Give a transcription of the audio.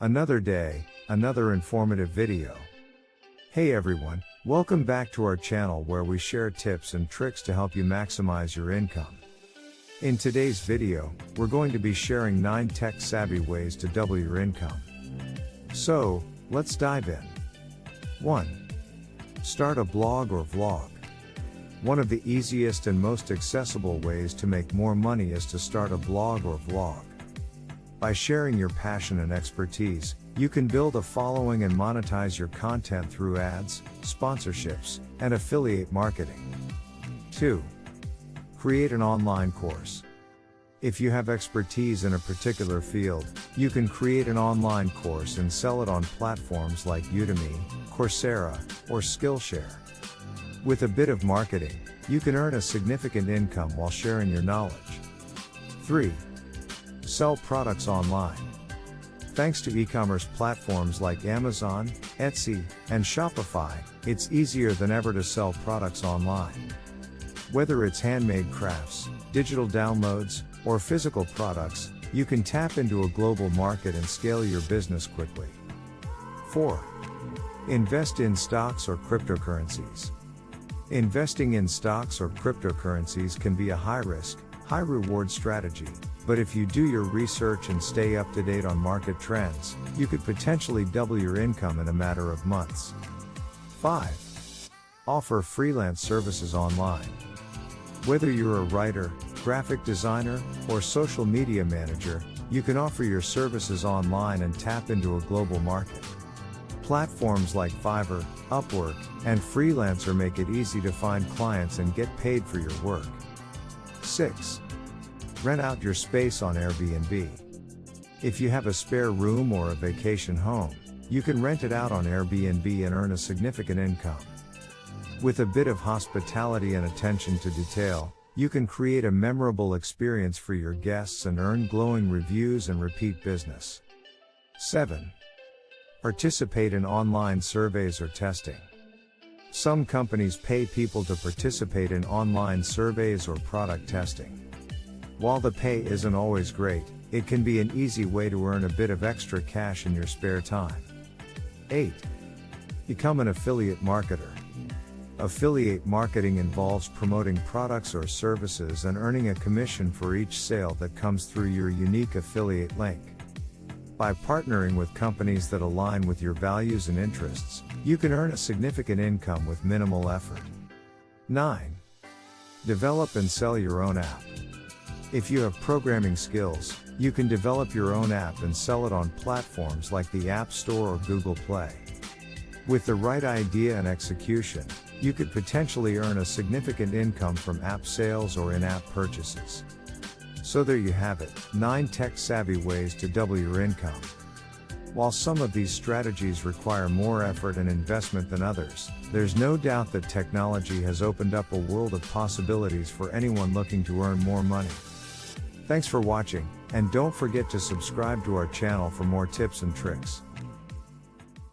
Another day, another informative video. Hey everyone, welcome back to our channel where we share tips and tricks to help you maximize your income. In today's video, we're going to be sharing 9 tech-savvy ways to double your income. So, let's dive in. 1. Start a blog or vlog. One of the easiest and most accessible ways to make more money is to start a blog or vlog. By sharing your passion and expertise, you can build a following and monetize your content through ads, sponsorships, and affiliate marketing. 2. Create an online course. If you have expertise in a particular field, you can create an online course and sell it on platforms like Udemy, Coursera, or Skillshare. With a bit of marketing, you can earn a significant income while sharing your knowledge. 3. Sell products online. Thanks to e-commerce platforms like Amazon, Etsy, and Shopify, it's easier than ever to sell products online. Whether it's handmade crafts, digital downloads, or physical products, you can tap into a global market and scale your business quickly. 4. Invest in stocks or cryptocurrencies. Investing in stocks or cryptocurrencies can be a high-risk, high-reward strategy, but if you do your research and stay up to date on market trends, you could potentially double your income in a matter of months. 5. Offer freelance services online. Whether you're a writer, graphic designer, or social media manager, you can offer your services online and tap into a global market. Platforms like Fiverr, Upwork, and Freelancer make it easy to find clients and get paid for your work. 6. Rent out your space on Airbnb. If you have a spare room or a vacation home, you can rent it out on Airbnb and earn a significant income. With a bit of hospitality and attention to detail, you can create a memorable experience for your guests and earn glowing reviews and repeat business. 7. Participate in online surveys or testing. Some companies pay people to participate in online surveys or product testing. While the pay isn't always great, it can be an easy way to earn a bit of extra cash in your spare time. 8. Become an affiliate marketer. Affiliate marketing involves promoting products or services and earning a commission for each sale that comes through your unique affiliate link. By partnering with companies that align with your values and interests, you can earn a significant income with minimal effort. 9. Develop and sell your own app. If you have programming skills, you can develop your own app and sell it on platforms like the App Store or Google Play. With the right idea and execution, you could potentially earn a significant income from app sales or in-app purchases. So there you have it, 9 tech-savvy ways to double your income. While some of these strategies require more effort and investment than others, there's no doubt that technology has opened up a world of possibilities for anyone looking to earn more money. Thanks for watching, and don't forget to subscribe to our channel for more tips and tricks.